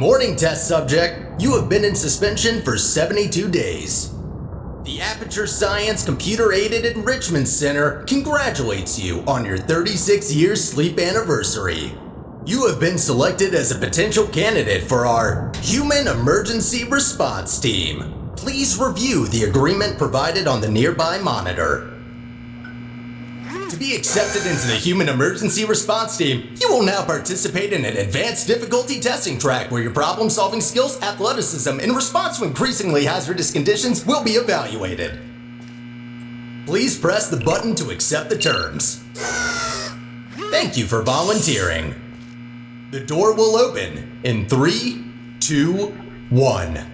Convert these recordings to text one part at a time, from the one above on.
morning, test subject. You have been in suspension for 72 days. The Aperture Science Computer-Aided Enrichment Center congratulates you on your 36-year sleep anniversary. You have been selected as a potential candidate for our Human Emergency Response Team. Please review the agreement provided on the nearby monitor. To be accepted into the Human Emergency Response Team, you will now participate in an advanced difficulty testing track where your problem-solving skills, athleticism, and response to increasingly hazardous conditions will be evaluated. Please press the button to accept the terms. Thank you for volunteering. The door will open in 3, 2, 1.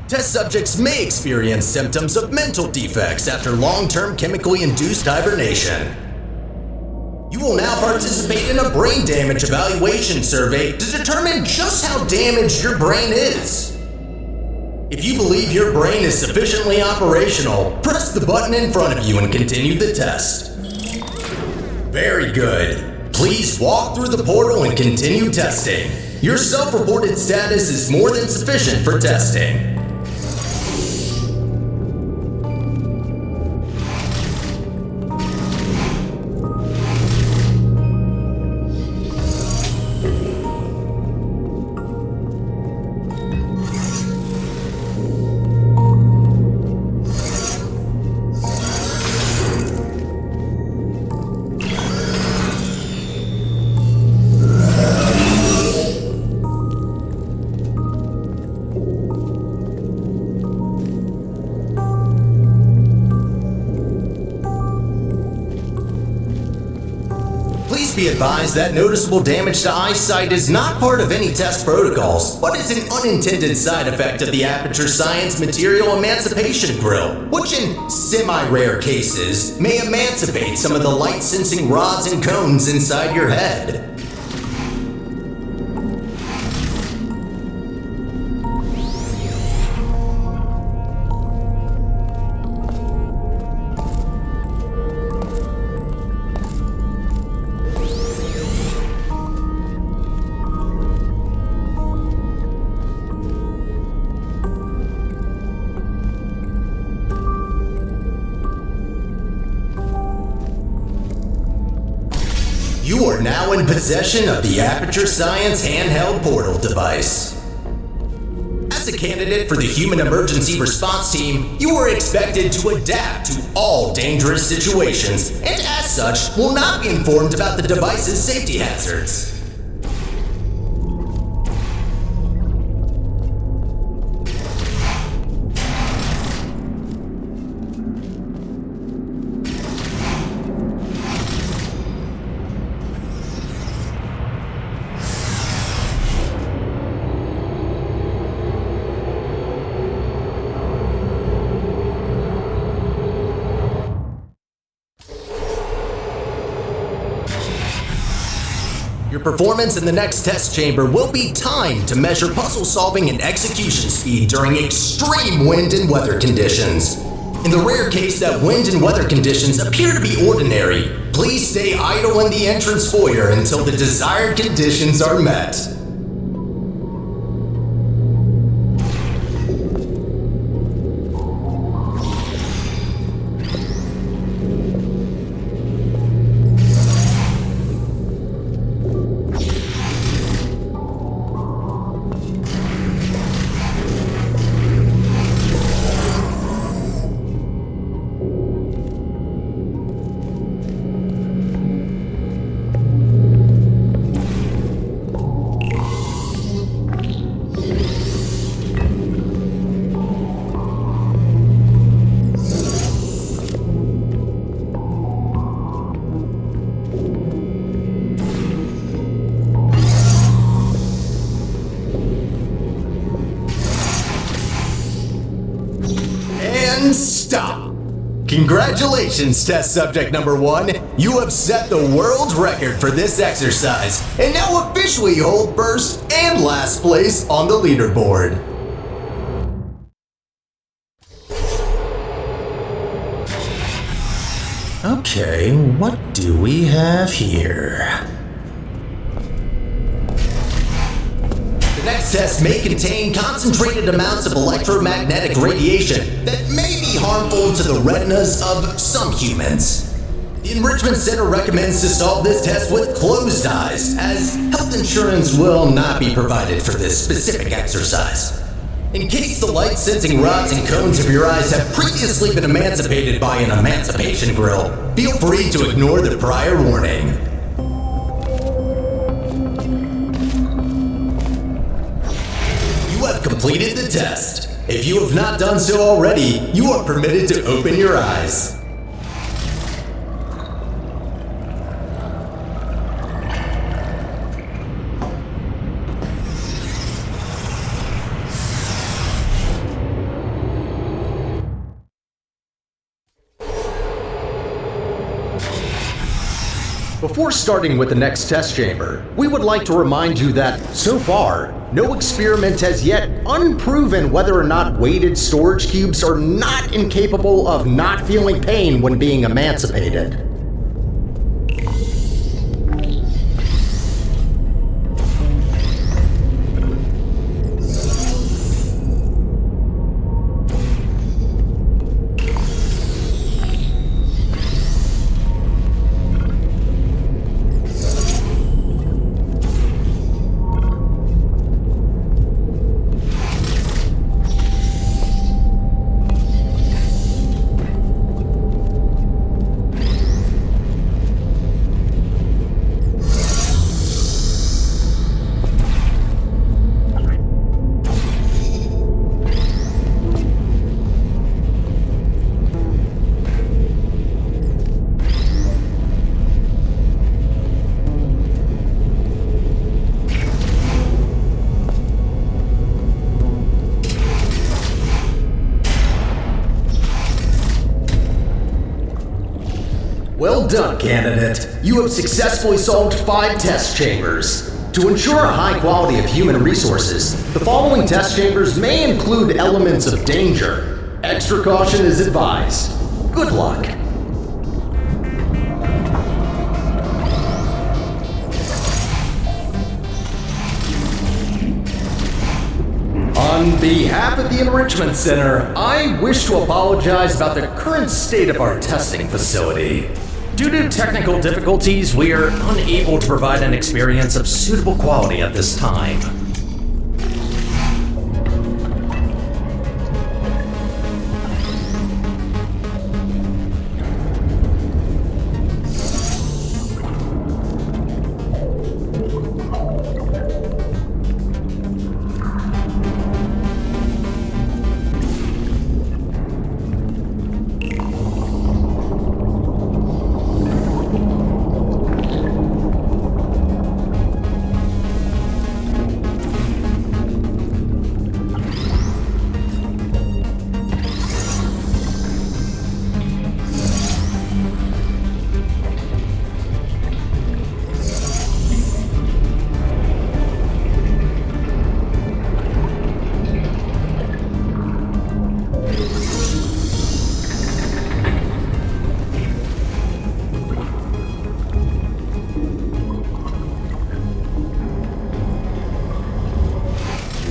Test subjects may experience symptoms of mental defects after long-term chemically induced hibernation. You will now participate in a brain damage evaluation survey to determine just how damaged your brain is. If you believe your brain is sufficiently operational, press the button in front of you and continue the test. Very good. Please walk through the portal and continue testing. Your self-reported status is more than sufficient for testing. Be advised that noticeable damage to eyesight is not part of any test protocols, but is an unintended side effect of the Aperture Science Material Emancipation Grill, which in semi-rare cases may emancipate some of the light-sensing rods and cones inside your head. You are now in possession of the Aperture Science handheld portal device. As a candidate for the Human Emergency Response Team, you are expected to adapt to all dangerous situations, and as such, will not be informed about the device's safety hazards. Your performance in the next test chamber will be timed to measure puzzle solving and execution speed during extreme wind and weather conditions. In the rare case that wind and weather conditions appear to be ordinary, please stay idle in the entrance foyer until the desired conditions are met. Congratulations, test subject number 1. You have set the world's record for this exercise and now officially hold first and last place on the leaderboard. Okay, what do we have here? The next test may contain concentrated amounts of electromagnetic radiation that may be harmful to the retinas of some humans. The Enrichment Center recommends to solve this test with closed eyes, as health insurance will not be provided for this specific exercise. In case the light-sensing rods and cones of your eyes have previously been emancipated by an emancipation grill, feel free to ignore the prior warning. You have completed the test. If you have not done so already, you are permitted to open your eyes. Before starting with the next test chamber, we would like to remind you that, so far, no experiment has yet unproven whether or not weighted storage cubes are not incapable of not feeling pain when being emancipated. Well done, candidate. You have successfully solved 5 test chambers. To ensure a high quality of human resources, the following test chambers may include elements of danger. Extra caution is advised. Good luck. On behalf of the Enrichment Center, I wish to apologize about the current state of our testing facility. Due to technical difficulties, we are unable to provide an experience of suitable quality at this time.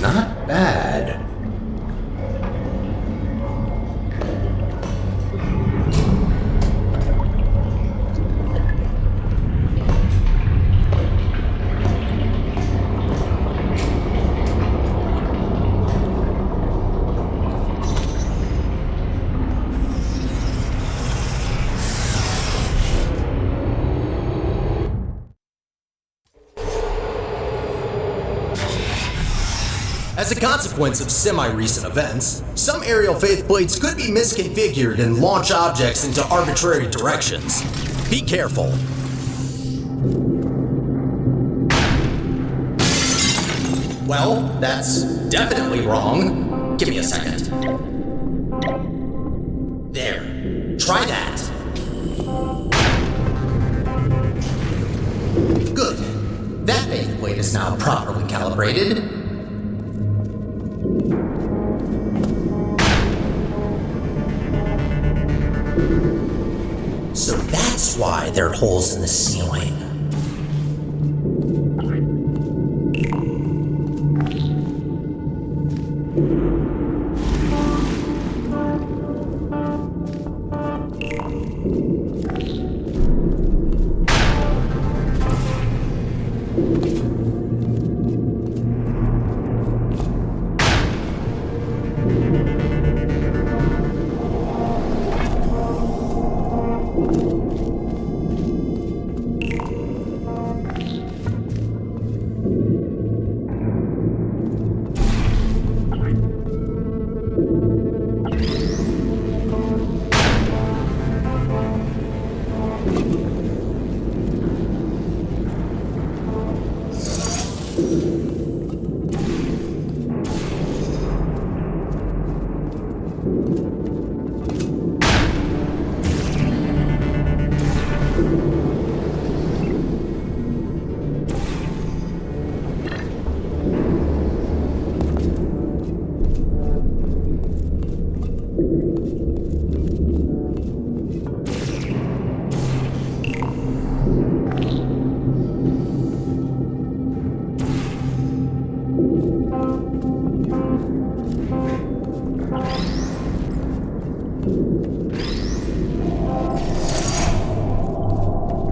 Not bad. As a consequence of semi-recent events, some aerial faceplates could be misconfigured and launch objects into arbitrary directions. Be careful. Well, that's definitely wrong. Give me a second. There. Try That faceplate is now properly calibrated. So that's why there are holes in the ceiling.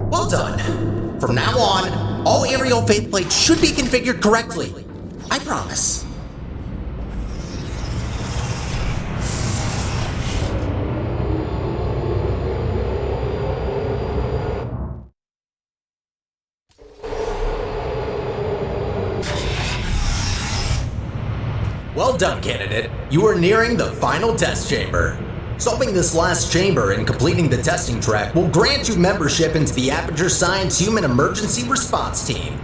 Well done. From now on, all aerial faceplates should be configured correctly. I promise. Well done, candidate. You are nearing the final test chamber. Solving this last chamber and completing the testing track will grant you membership into the Aperture Science Human Emergency Response Team.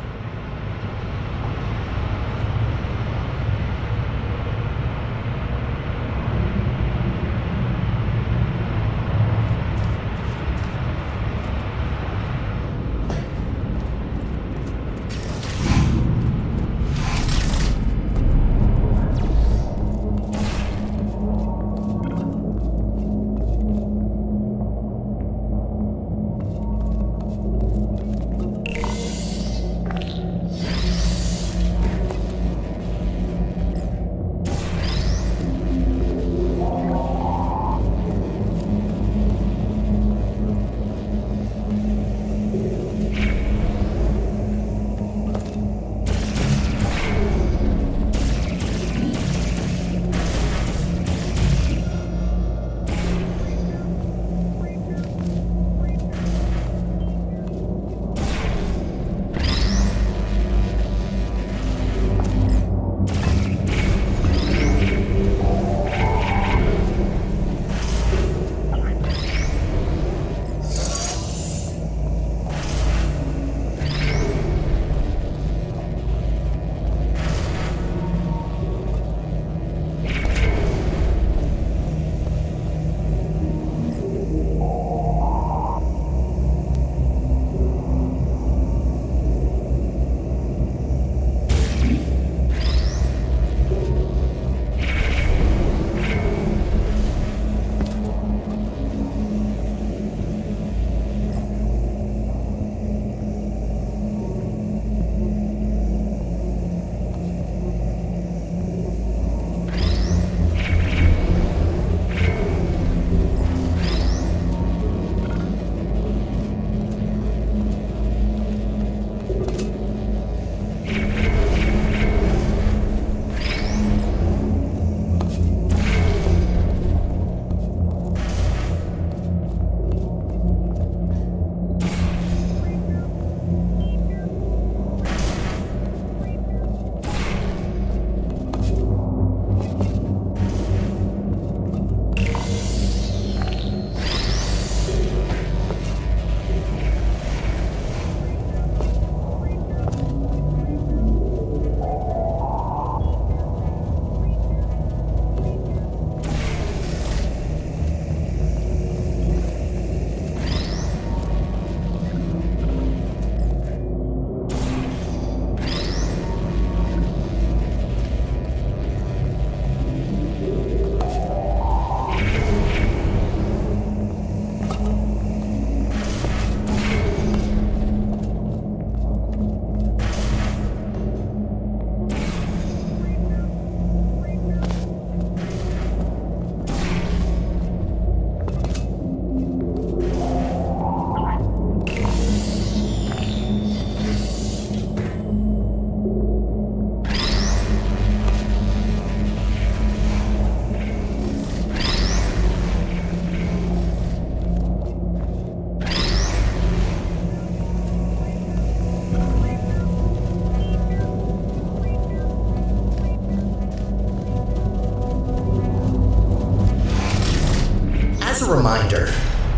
a reminder.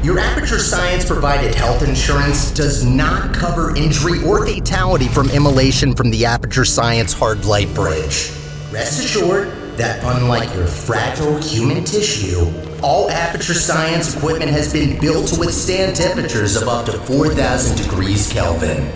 Your Aperture Science provided health insurance does not cover injury or fatality from immolation from the Aperture Science Hard Light Bridge. Rest assured that unlike your fragile human tissue, all Aperture Science equipment has been built to withstand temperatures of up to 4,000 degrees Kelvin.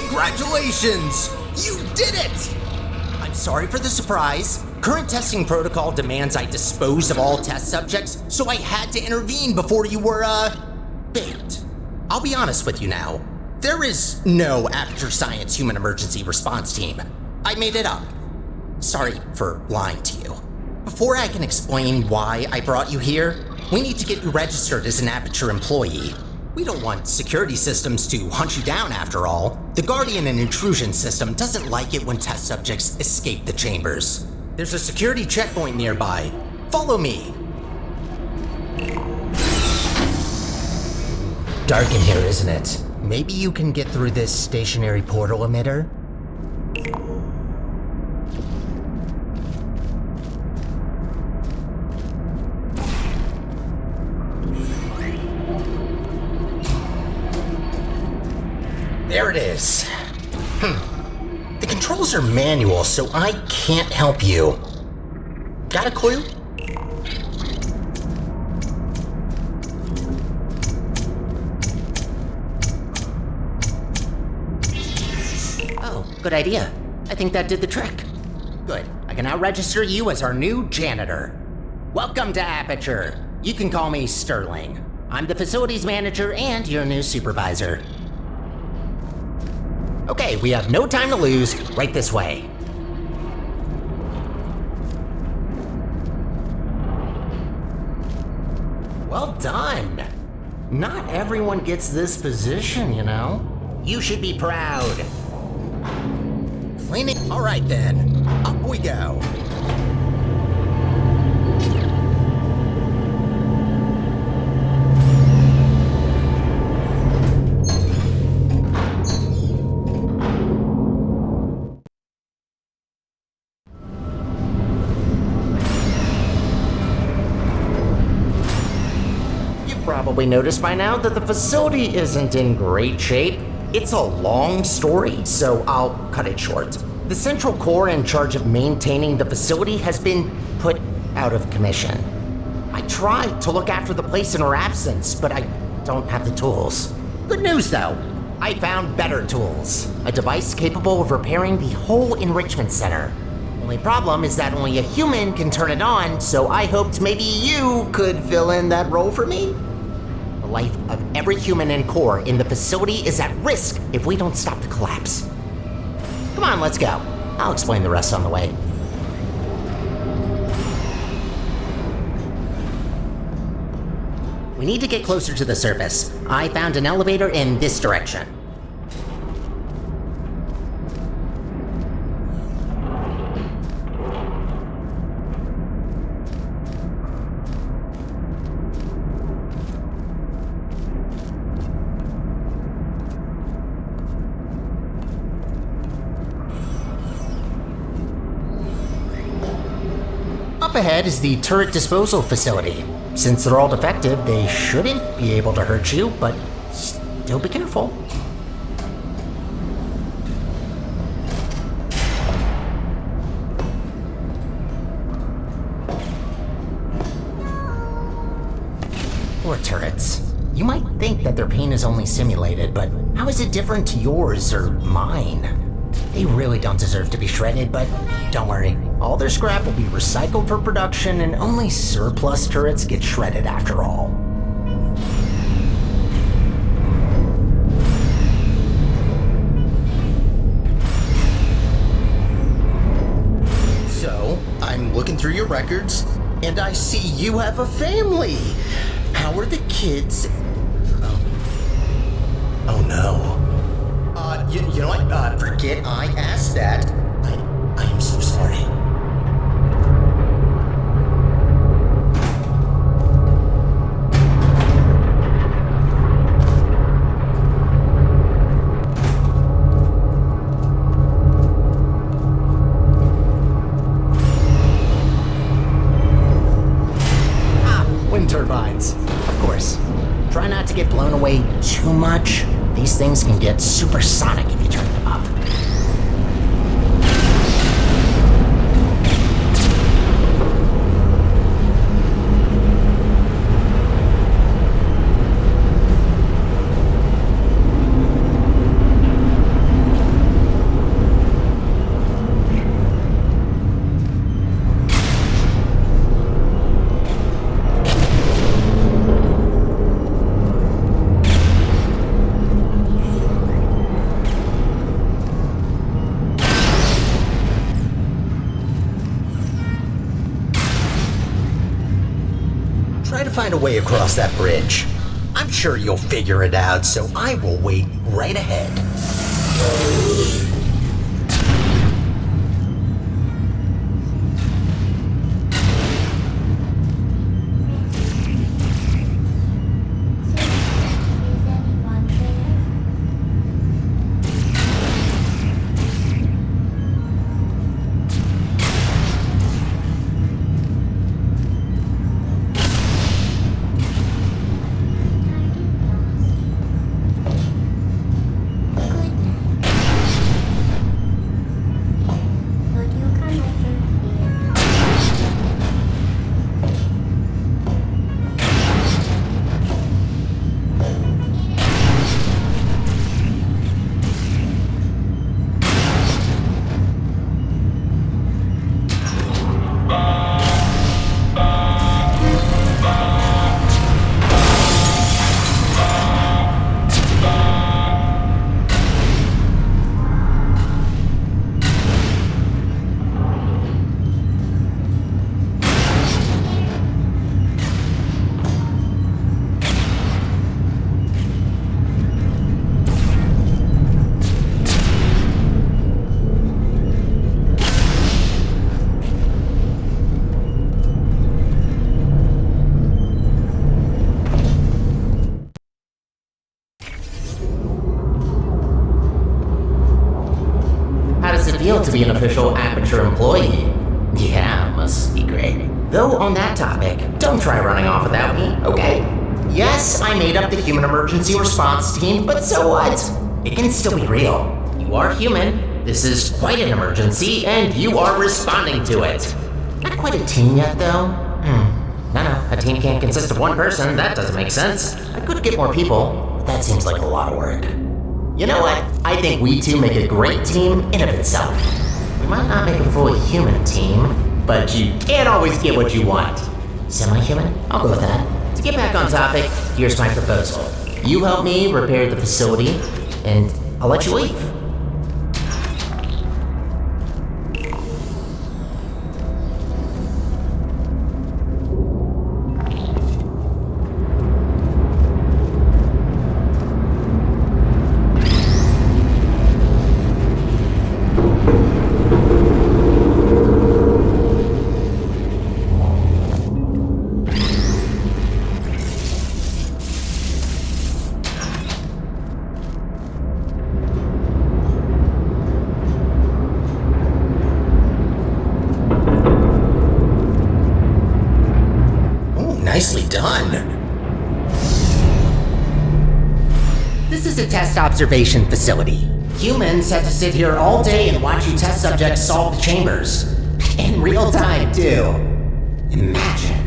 Congratulations! You did it! I'm sorry for the surprise. Current testing protocol demands I dispose of all test subjects, so I had to intervene before you were, baked. I'll be honest with you now. There is no Aperture Science Human Emergency Response Team. I made it up. Sorry for lying to you. Before I can explain why I brought you here, we need to get you registered as an Aperture employee. We don't want security systems to hunt you down after all. The Guardian and Intrusion system doesn't like it when test subjects escape the chambers. There's a security checkpoint nearby. Follow me. Dark in here, isn't it? Maybe you can get through this stationary portal emitter? There it is. The controls are manual, so I can't help you. Got a clue? Oh, good idea. I think that did the trick. Good. I can now register you as our new janitor. Welcome to Aperture. You can call me Sterling. I'm the facilities manager and your new supervisor. Okay, we have no time to lose. Right this way. Well done. Not everyone gets this position, you know. You should be proud. Cleaning. All right then. Up we go. Probably noticed by now that the facility isn't in great shape. It's a long story, so I'll cut it short. The central core in charge of maintaining the facility has been put out of commission. I tried to look after the place in her absence, but I don't have the tools. Good news though, I found better tools. A device capable of repairing the whole enrichment center. Only problem is that only a human can turn it on, so I hoped maybe you could fill in that role for me. The life of every human and core in the facility is at risk if we don't stop the collapse. Come on, let's go. I'll explain the rest on the way. We need to get closer to the surface. I found an elevator in this direction. ahead is the turret disposal facility. Since they're all defective, they shouldn't be able to hurt you, but still be careful. Poor turrets. You might think that their pain is only simulated, but how is it different to yours or mine? They really don't deserve to be shredded, but don't worry. All their scrap will be recycled for production, and only surplus turrets get shredded after all. So, I'm looking through your records, and I see you have a family. How are the kids? Oh no. You know what? Forget I asked that. I am so sorry. Wind turbines. Of course. Try not to get blown away too much. These things can get supersonic if you turn them up. Try to find a way across that bridge. I'm sure you'll figure it out, so I will wait right ahead. Feel to be an official Aperture employee. Yeah, must be great. Though on that topic, don't try running off without me, okay? Yes, I made up the human emergency response team, but so what? It can still be real. You are human, this is quite an emergency, and you are responding to it. Not quite a team yet, though. No, a team can't consist of one person, that doesn't make sense. I could get more people, but that seems like a lot of work. You know what? I think we two make a great team in of itself. We might not make a fully human team, but you can't always get what you want. Semi-human? I'll go with that. To get back on topic, here's my proposal. You help me repair the facility, and I'll let you leave. on? This is a test observation facility. Humans have to sit here all day and watch you test subjects solve the chambers. In real time, too. Imagine.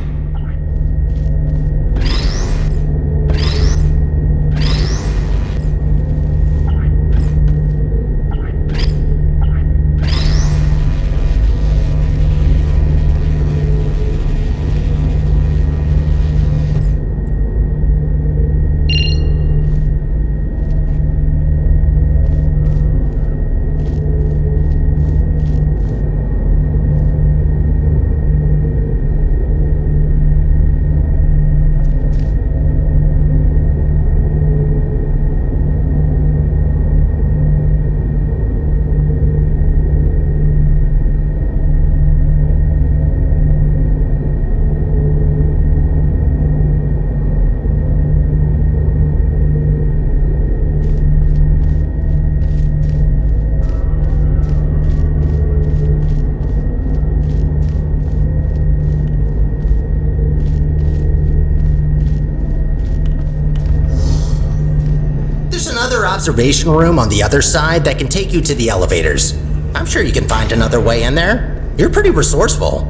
Observation room on the other side that can take you to the elevators. I'm sure you can find another way in there. You're pretty resourceful.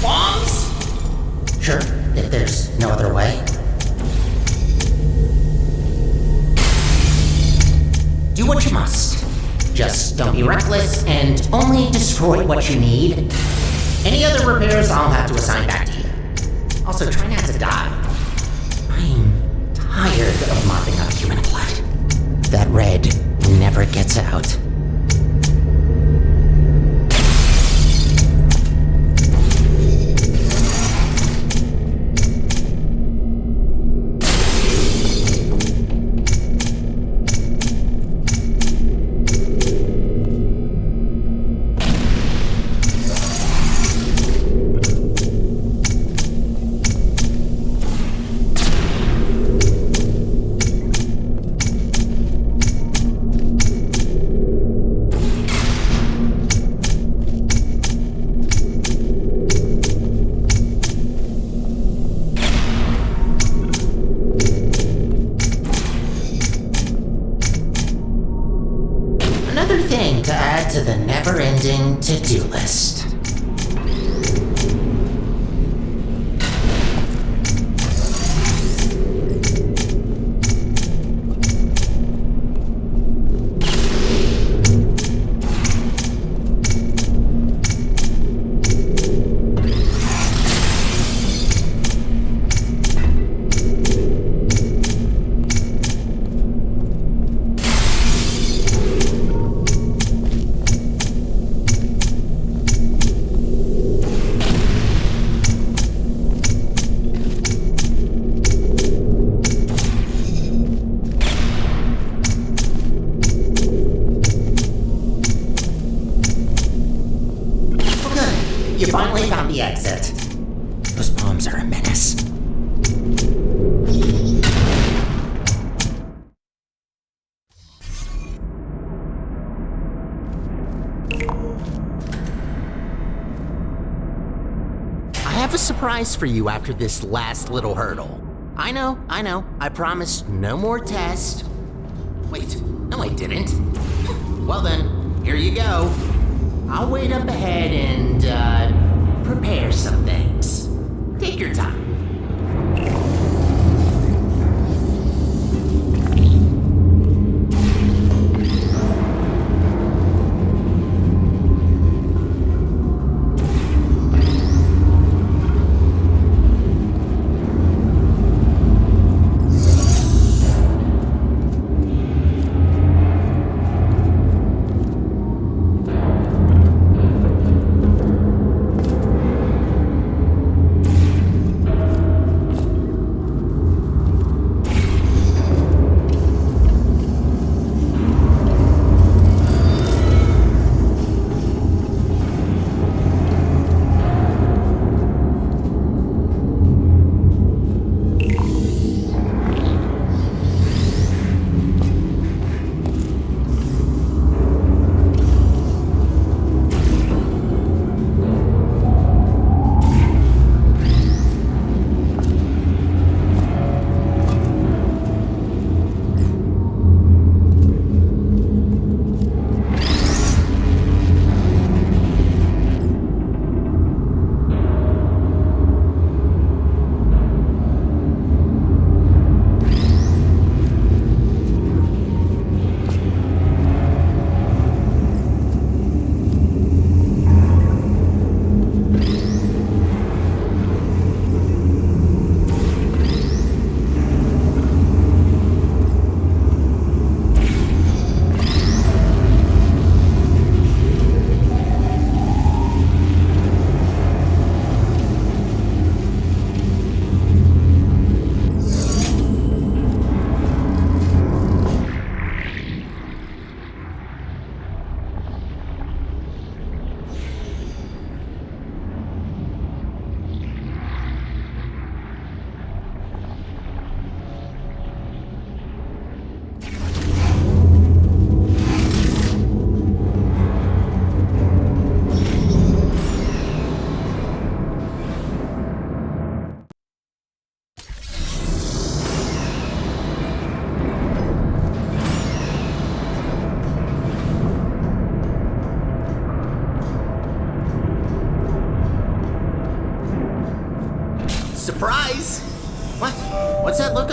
Bombs? Sure, if there's no other way. Do what you must. Just don't be reckless and only destroy what you need. Any other repairs I'll have to assign back to you. Also, try not to die. I'm tired of mopping up human blood. That red never gets out. To add to the never-ending to-do list. You finally found the exit. Those bombs are a menace. I have a surprise for you after this last little hurdle. I know, I promised no more tests. Wait, no I didn't. Well then, here you go. I'll wait up ahead and, prepare some things. Take your time.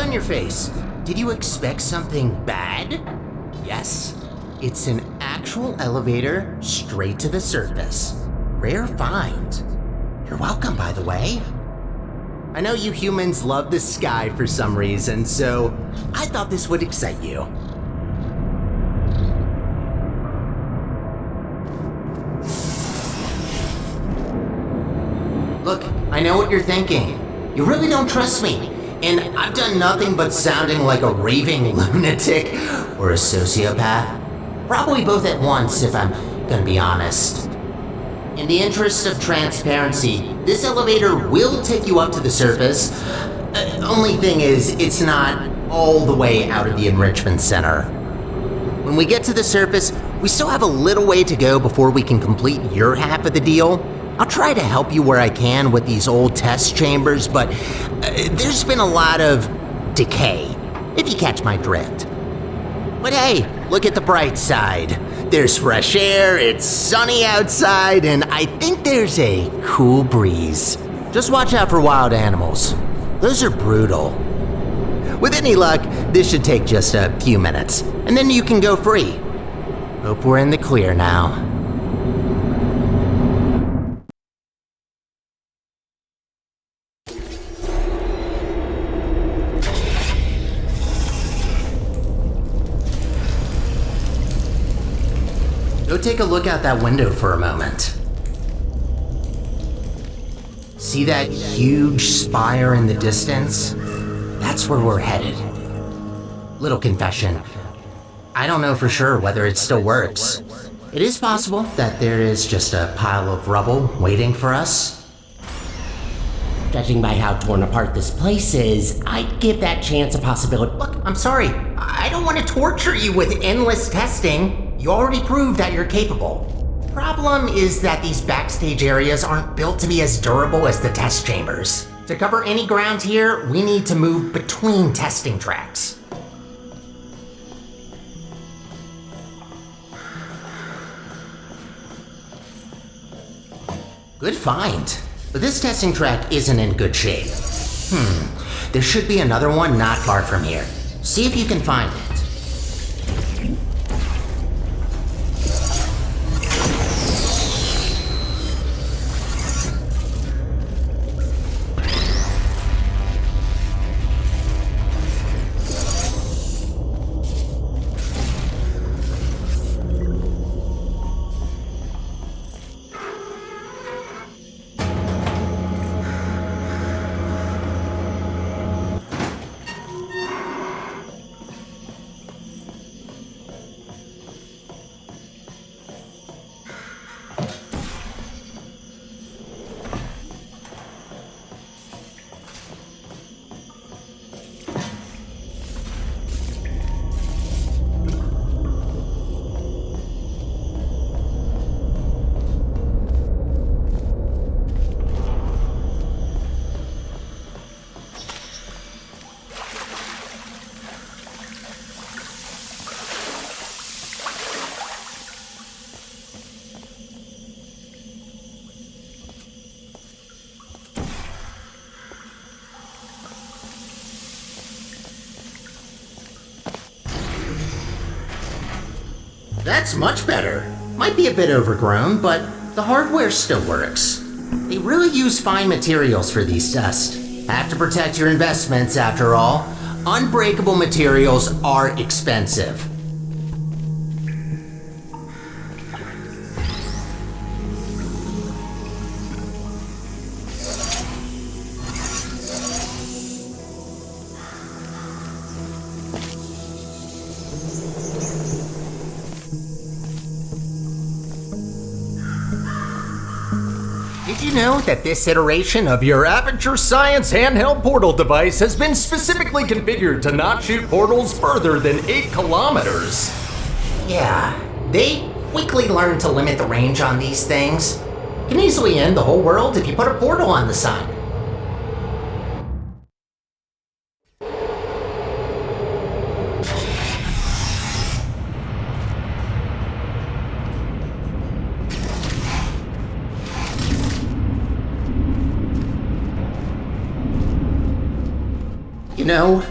on your face. Did you expect something bad? Yes, it's an actual elevator straight to the surface. Rare find. You're welcome, by the way. I know you humans love the sky for some reason, so I thought this would excite you. Look, I know what you're thinking. You really don't trust me, and I've done nothing but sounding like a raving lunatic or a sociopath. Probably both at once, if I'm gonna be honest. In the interest of transparency, this elevator will take you up to the surface. Only thing is, it's not all the way out of the enrichment center. When we get to the surface, we still have a little way to go before we can complete your half of the deal. I'll try to help you where I can with these old test chambers, but there's been a lot of decay, if you catch my drift. But hey, look at the bright side. There's fresh air, it's sunny outside, and I think there's a cool breeze. Just watch out for wild animals. Those are brutal. With any luck, this should take just a few minutes, and then you can go free. Hope we're in the clear now. Go take a look out that window for a moment. See that huge spire in the distance? That's where we're headed. Little confession. I don't know for sure whether it still works. It is possible that there is just a pile of rubble waiting for us. Judging by how torn apart this place is, I'd give that chance a possibility. Look, I'm sorry. I don't want to torture you with endless testing. You already proved that you're capable. Problem is that these backstage areas aren't built to be as durable as the test chambers. To cover any ground here, we need to move between testing tracks. Good find. But this testing track isn't in good shape. There should be another one not far from here. See if you can find it. That's much better. Might be a bit overgrown, but the hardware still works. They really use fine materials for these tests. Have to protect your investments after all. Unbreakable materials are expensive. Did you know that this iteration of your Aperture Science handheld portal device has been specifically configured to not shoot portals further than 8 kilometers? Yeah, they quickly learn to limit the range on these things. Can easily end the whole world if you put a portal on the sun. You know,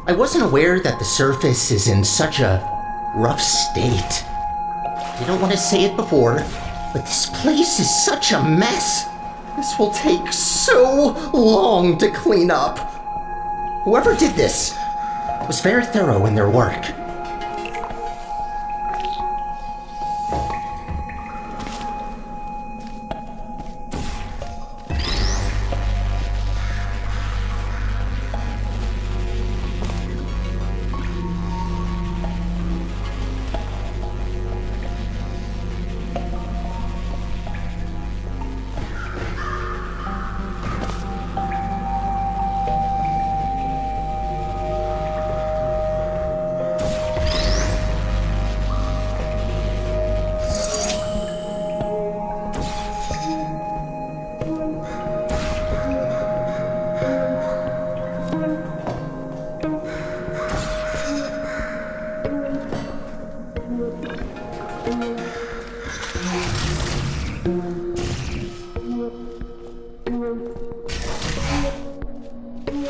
I wasn't aware that the surface is in such a rough state. I don't want to say it before, but this place is such a mess. This will take so long to clean up. Whoever did this was very thorough in their work.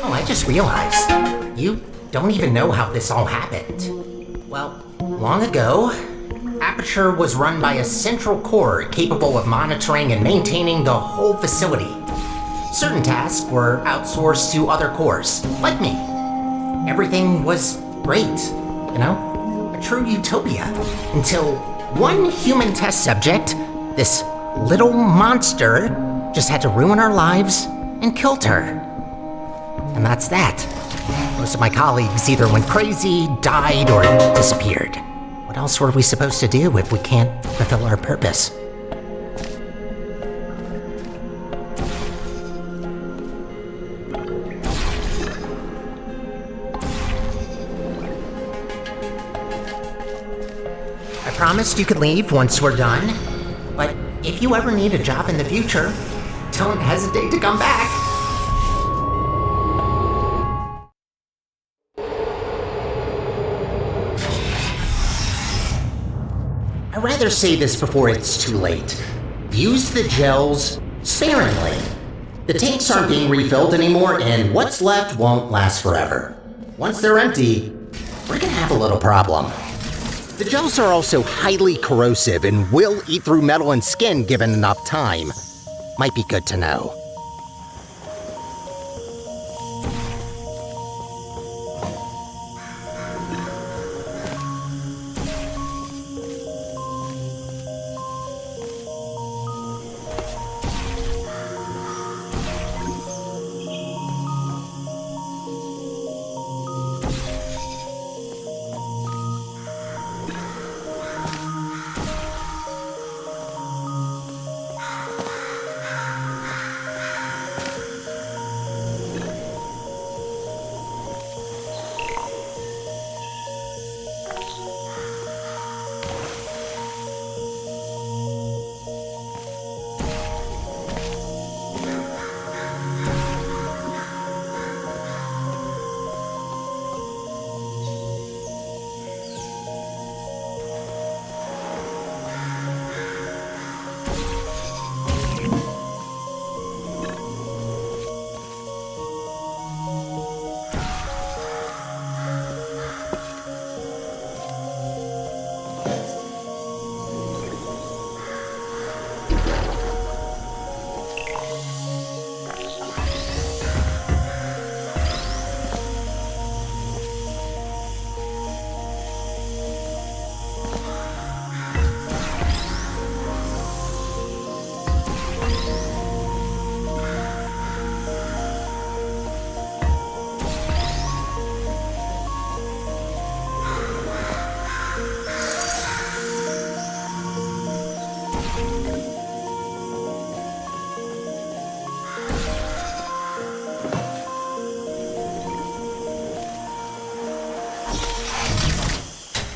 Oh, I just realized, you don't even know how this all happened. Well, long ago, Aperture was run by a central core capable of monitoring and maintaining the whole facility. Certain tasks were outsourced to other cores, like me. Everything was great, you know? A true utopia. Until one human test subject, this little monster, just had to ruin our lives and killed her. And that's that. Most of my colleagues either went crazy, died, or disappeared. What else were we supposed to do if we can't fulfill our purpose? I promised you could leave once we're done, but if you ever need a job in the future, don't hesitate to come back. I'd rather say this before it's too late. Use the gels sparingly. The tanks aren't being refilled anymore, and what's left won't last forever. Once they're empty, we're gonna have a little problem. The gels are also highly corrosive and will eat through metal and skin given enough time. Might be good to know.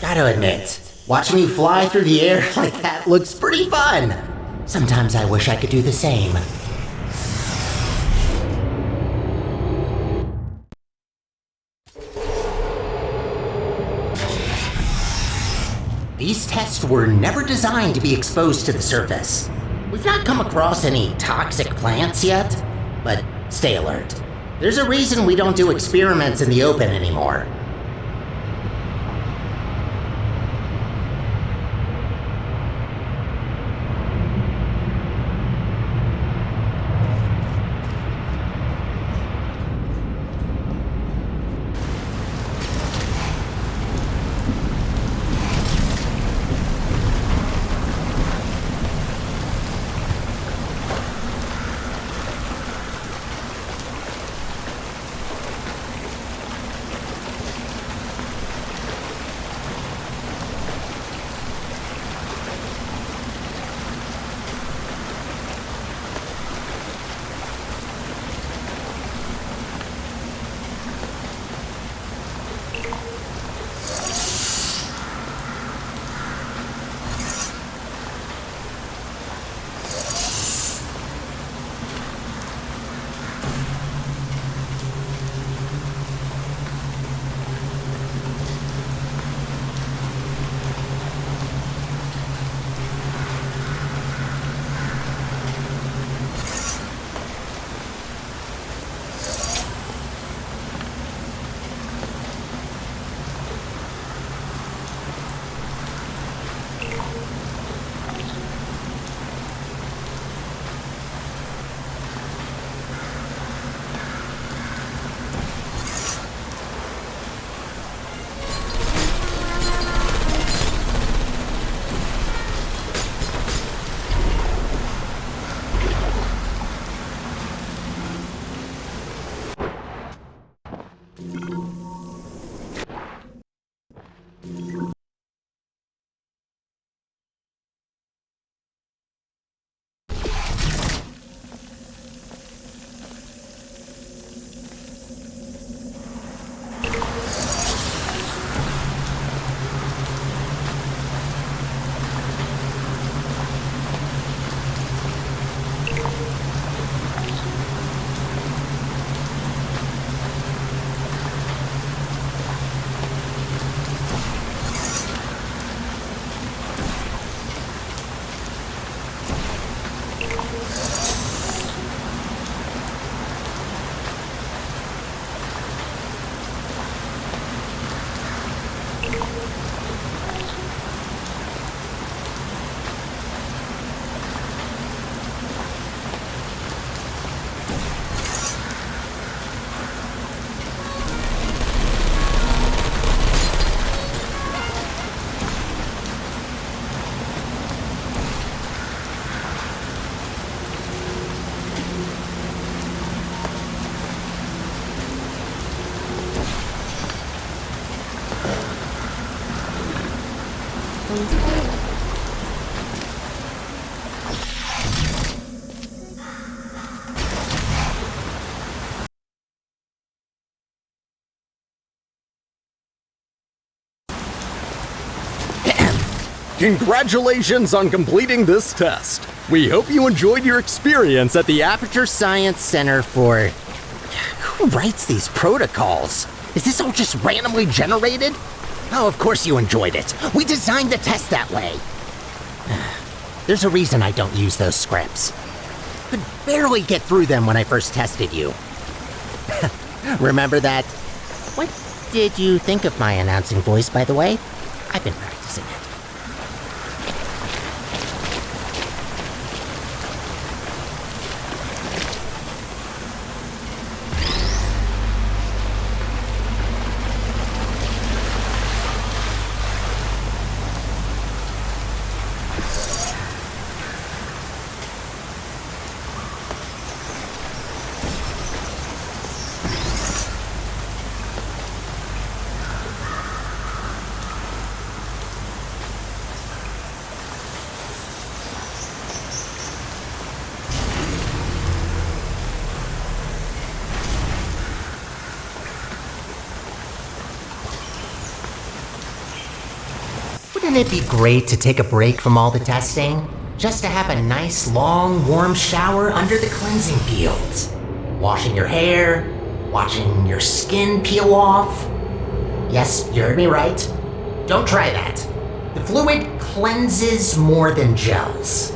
Gotta admit, watching you fly through the air like that looks pretty fun. Sometimes I wish I could do the same. These tests were never designed to be exposed to the surface. We've not come across any toxic plants yet, but stay alert. There's a reason we don't do experiments in the open anymore. Congratulations on completing this test. We hope you enjoyed your experience at the Aperture Science Center for... Who writes these protocols? Is this all just randomly generated? Oh, of course you enjoyed it. We designed the test that way. There's a reason I don't use those scripts. Could barely get through them when I first tested you. Remember that? What did you think of my announcing voice, by the way? I've been practicing it. Wouldn't it be great to take a break from all the testing? Just to have a nice, long, warm shower under the cleansing fields. Washing your hair, watching your skin peel off. Yes, you heard me right. Don't try that. The fluid cleanses more than gels.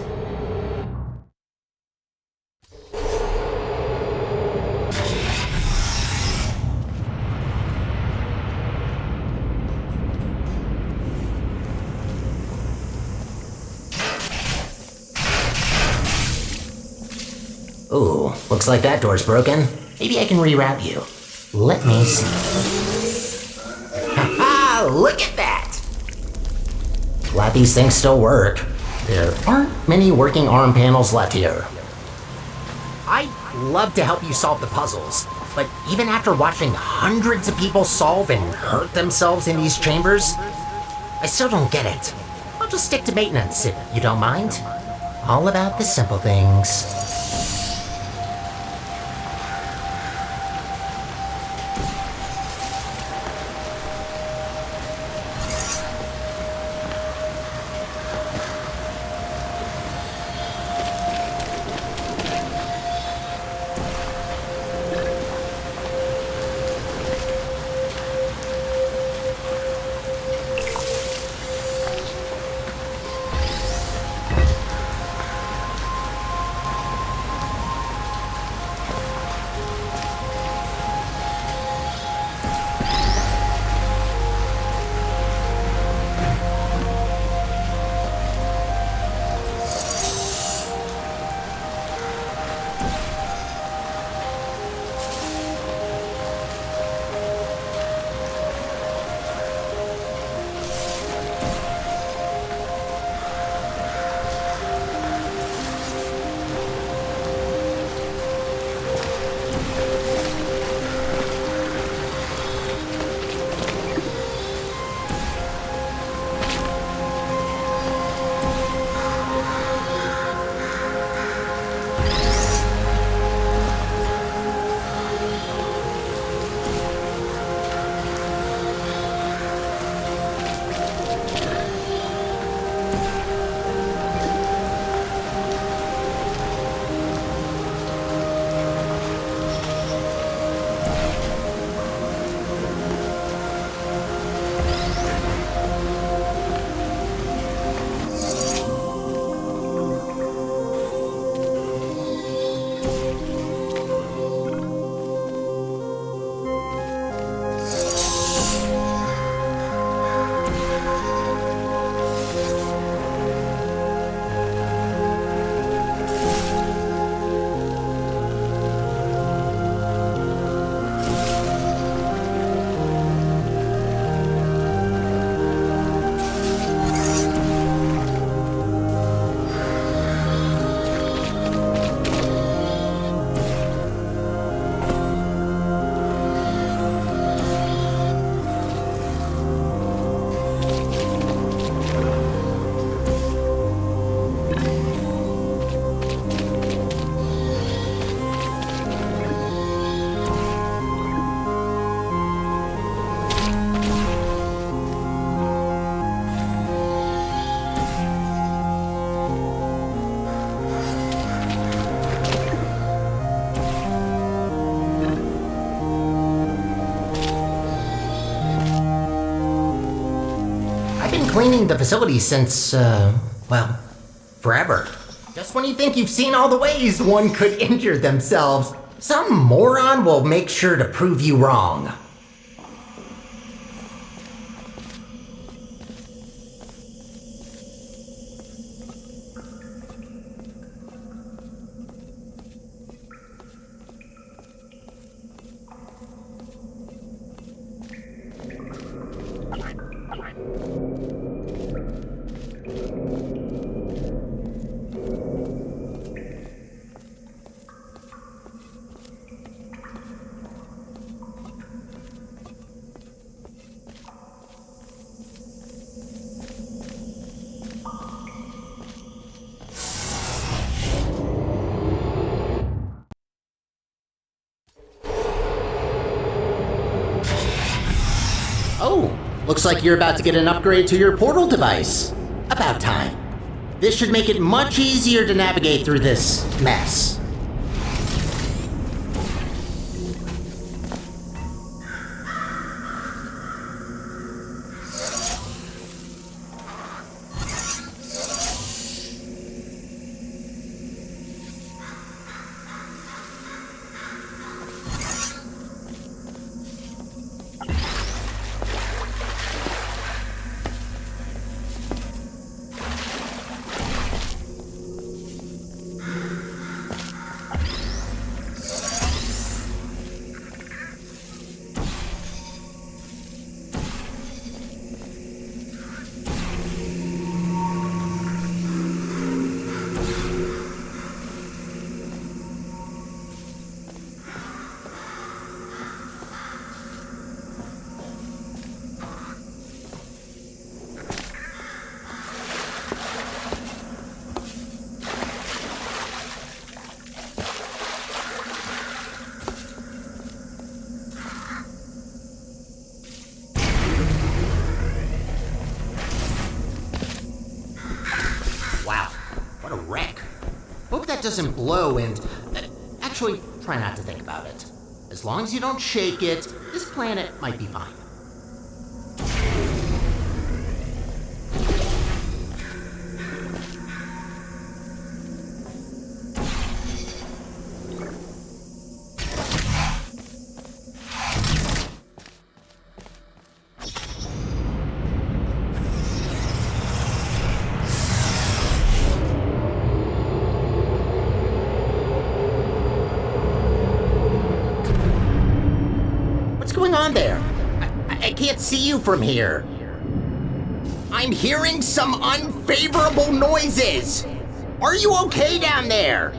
Ooh, looks like that door's broken. Maybe I can reroute you. Let me see. Ha! Look at that! Glad these things still work. There aren't many working arm panels left here. I'd love to help you solve the puzzles, but even after watching hundreds of people solve and hurt themselves in these chambers, I still don't get it. I'll just stick to maintenance if you don't mind. All about the simple things. Cleaning the facility since, well, forever. Just when you think you've seen all the ways one could injure themselves, some moron will make sure to prove you wrong. Oh, looks like you're about to get an upgrade to your portal device. About time. This should make it much easier to navigate through this mess. that doesn't blow and... actually, try not to think about it. As long as you don't shake it, this planet might be fine. What's going on there? I can't see you from here. I'm hearing some unfavorable noises. Are you okay down there?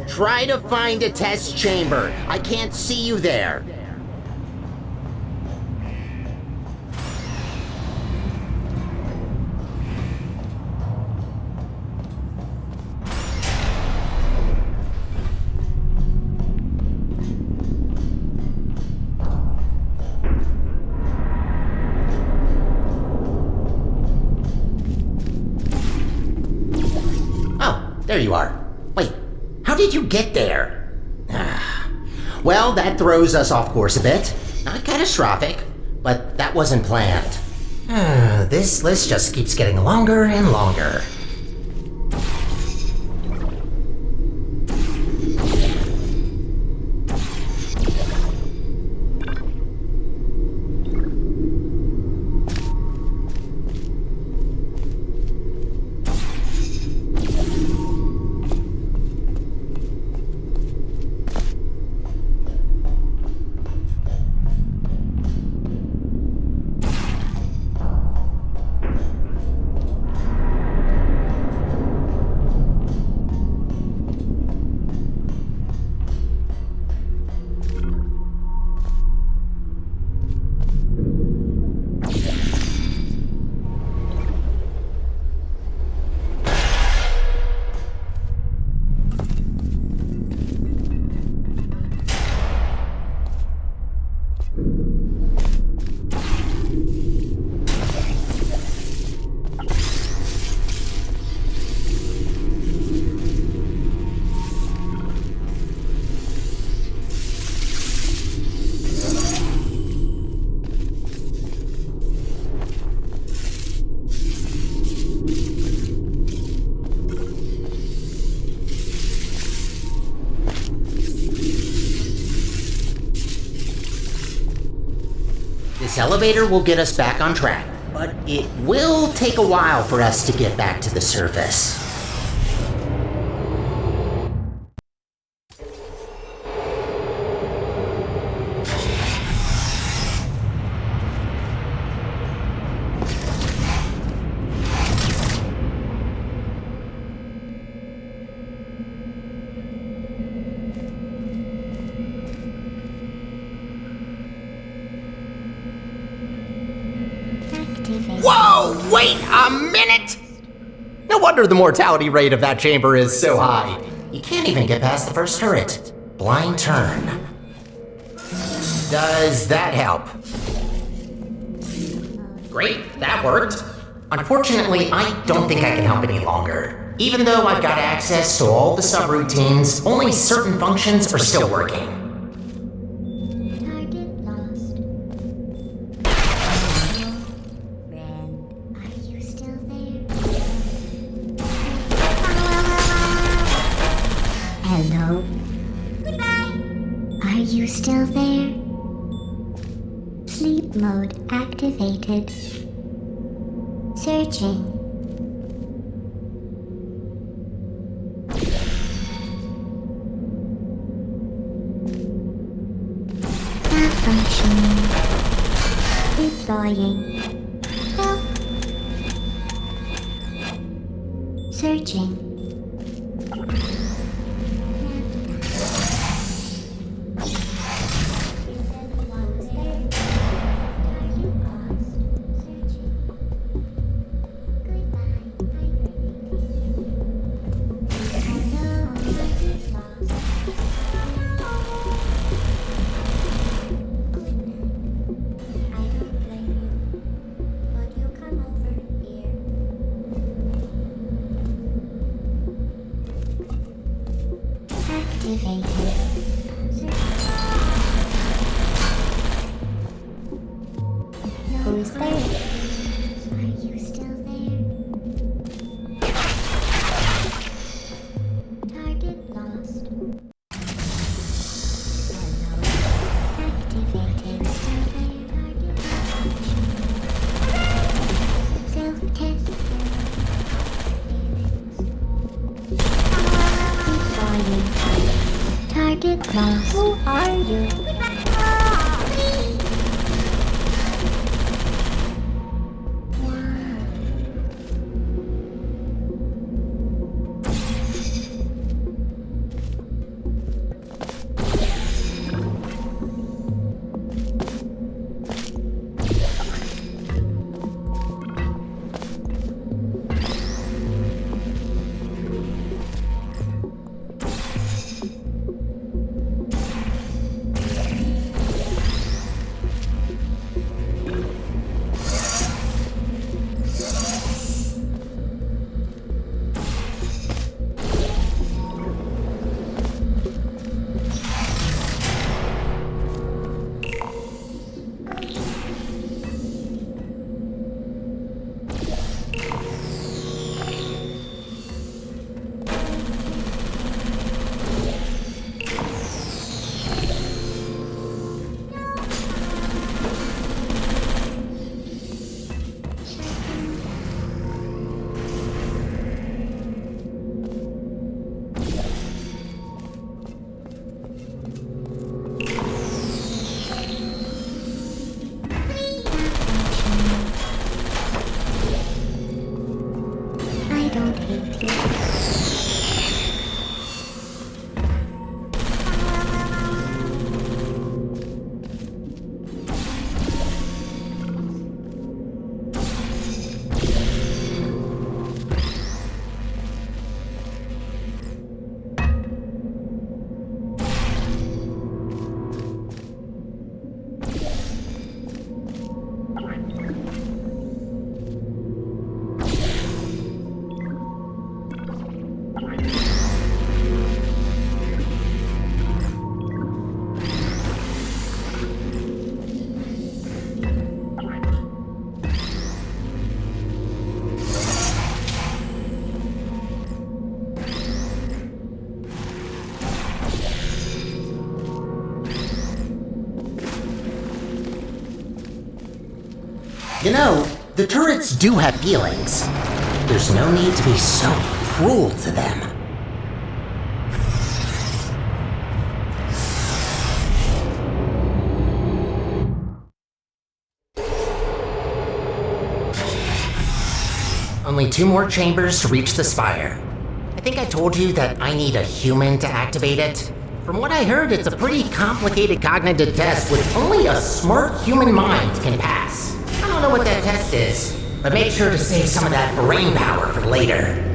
Try to find a test chamber. I can't see you there. There you are. Wait, how did you get there? Well, that throws us off course a bit. Not catastrophic, but that wasn't planned. This list just keeps getting longer and longer. This elevator will get us back on track, but it will take a while for us to get back to the surface. Whoa! Wait a minute! No wonder the mortality rate of that chamber is so high. You can't even get past the first turret. Blind turn. Does that help? Great, that worked. Unfortunately, I don't think I can help any longer. Even though I've got access to all the subroutines, only certain functions are still working. Hello? Goodbye. Are you still there? Sleep mode activated. Searching. Malfunctioning. Deploying. Help. Searching. activated. Who's there? Are you still there? Target lost. Hello. Activated. Still there. Target. Self-test. Deploying. Target lost. Who are you? I don't hate you. You know, the turrets do have feelings. There's no need to be so cruel to them. Only 2 more chambers to reach the spire. I think I told you that I need a human to activate it. From what I heard, it's a pretty complicated cognitive test which only a smart human mind can pass. I don't know what that test is, but make sure to save some of that brain power for later.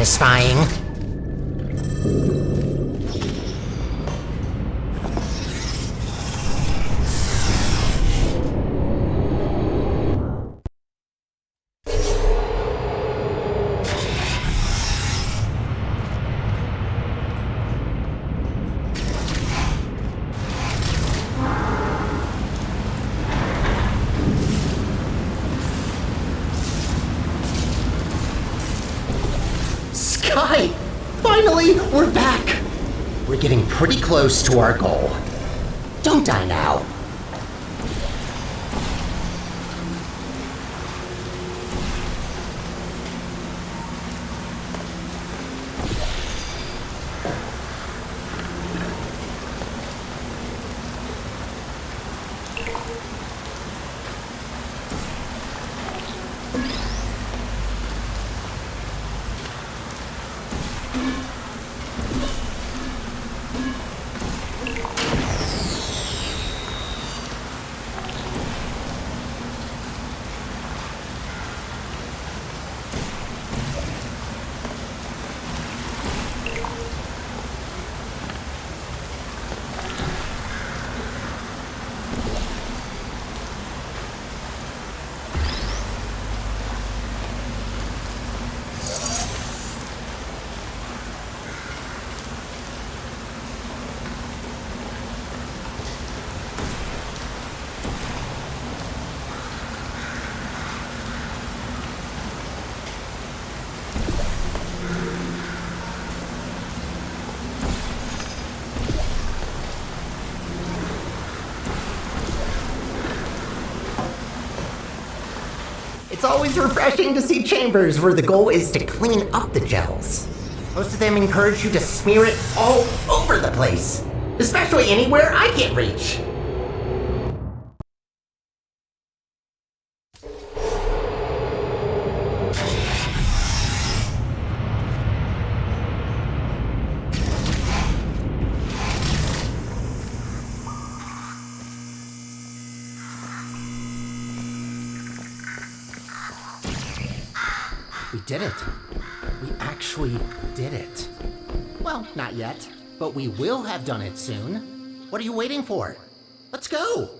satisfying. Sky! Finally, we're back! We're getting pretty close to our goal. Don't die now. It's always refreshing to see chambers where the goal is to clean up the gels. Most of them encourage you to smear it all over the place, especially anywhere I can't reach. We did it. We actually did it. Well, not yet, but we will have done it soon. What are you waiting for? Let's go!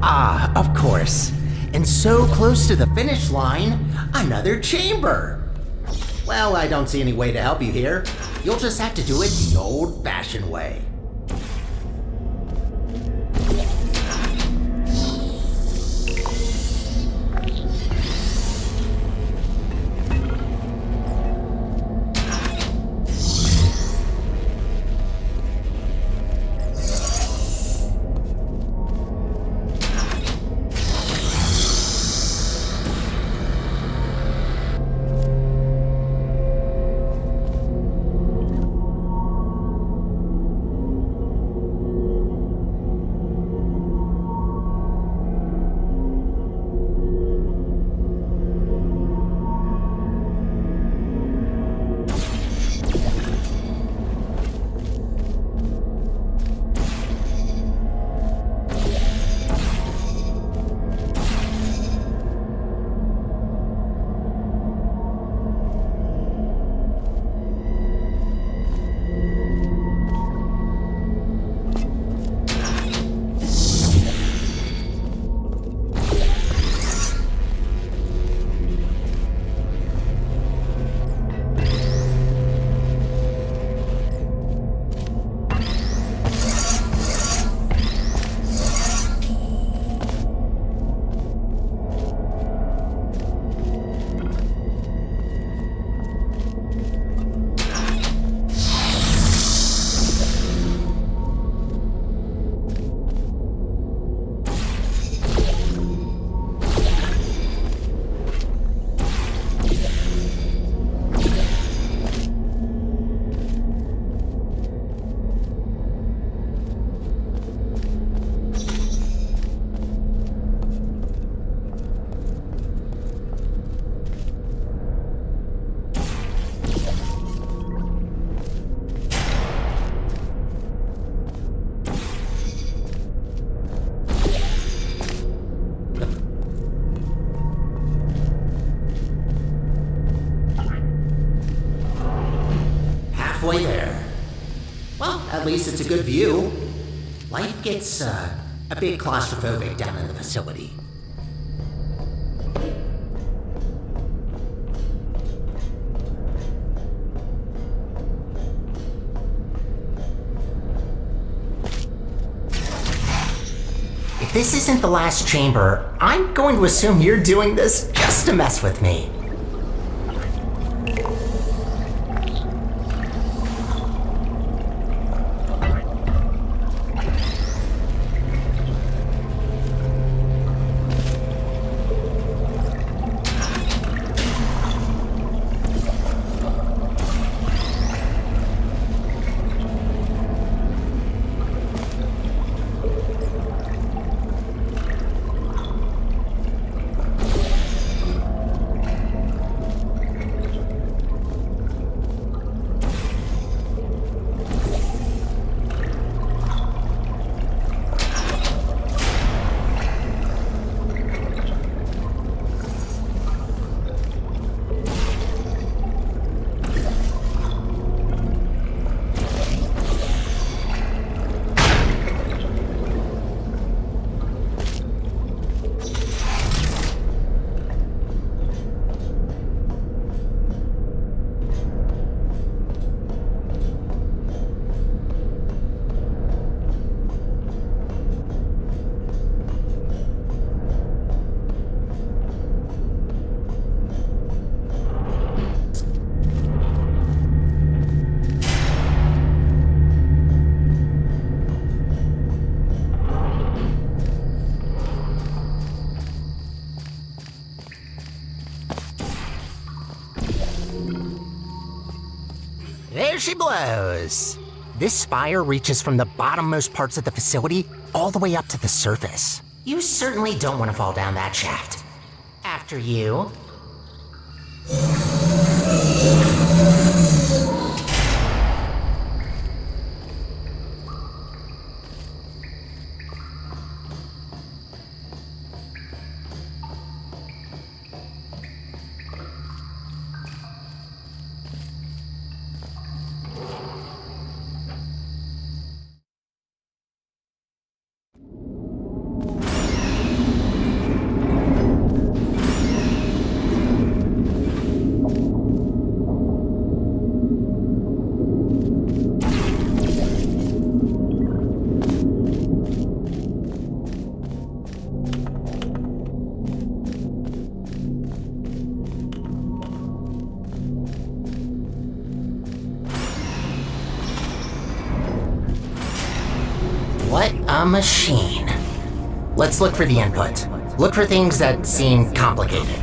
Ah, of course. And so close to the finish line, another chamber. Well, I don't see any way to help you here. You'll just have to do it the old-fashioned way. halfway there. Well, at least it's a good view. Life gets a bit claustrophobic down in the facility. If this isn't the last chamber, I'm going to assume you're doing this just to mess with me. There she blows. This spire reaches from the bottommost parts of the facility all the way up to the surface. You certainly don't want to fall down that shaft. After you. What a machine. Let's look for the input. Look for things that seem complicated.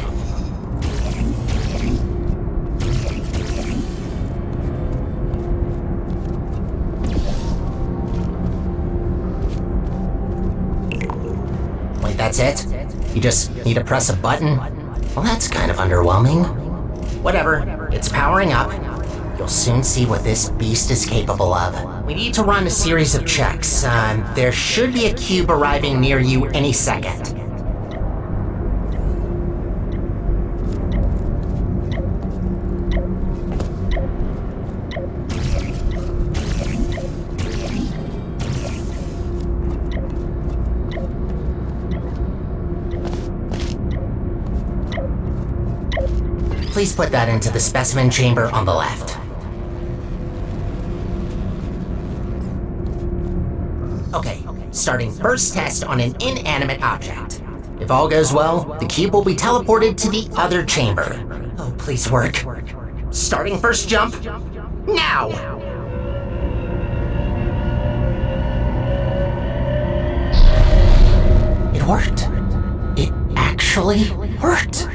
Wait, that's it? You just need to press a button? Well, that's kind of underwhelming. Whatever, it's powering up. You'll soon see what this beast is capable of. We need to run a series of checks. There should be a cube arriving near you any second. Please put that into the specimen chamber on the left. Okay, starting first test on an inanimate object. If all goes well, the cube will be teleported to the other chamber. Oh, please work. Starting first jump, now! It worked. It actually worked.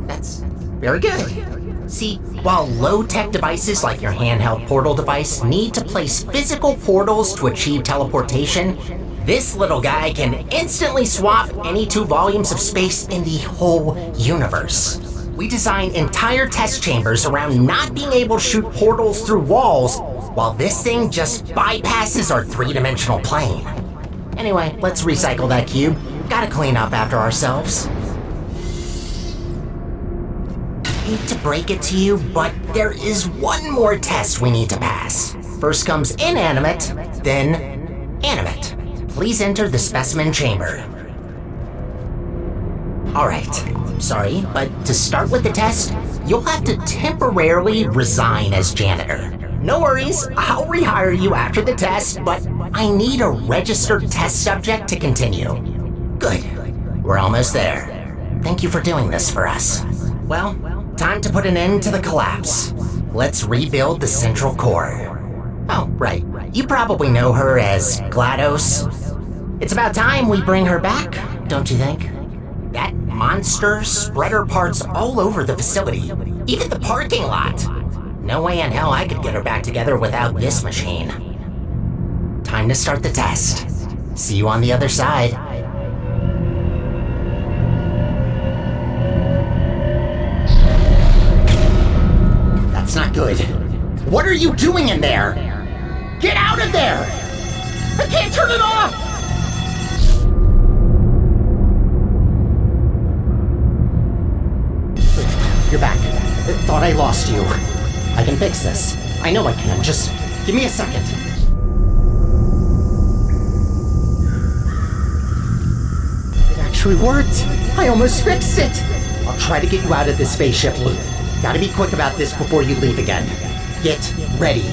That's very good. See, while low-tech devices like your handheld portal device need to place physical portals to achieve teleportation, this little guy can instantly swap any 2 volumes of space in the whole universe. We designed entire test chambers around not being able to shoot portals through walls, while this thing just bypasses our 3-dimensional plane. Anyway, let's recycle that cube. Gotta clean up after ourselves. hate to break it to you, but there is one more test we need to pass. First comes inanimate, then animate. Please enter the specimen chamber. Alright, sorry, but to start with the test, you'll have to temporarily resign as janitor. No worries, I'll rehire you after the test, but I need a registered test subject to continue. Good, we're almost there. Thank you for doing this for us. Well, time to put an end to the collapse. Let's rebuild the central core. Oh, right. You probably know her as GLaDOS. It's about time we bring her back, don't you think? That monster spread her parts all over the facility, even the parking lot. No way in hell I could get her back together without this machine. Time to start the test. See you on the other side. That's not good. What are you doing in there? Get out of there! I can't turn it off! You're back. Thought I lost you. I can fix this. I know I can. Just give me a second. It actually worked. I almost fixed it. I'll try to get you out of this spaceship loop. Gotta be quick about this before you leave again. Get ready.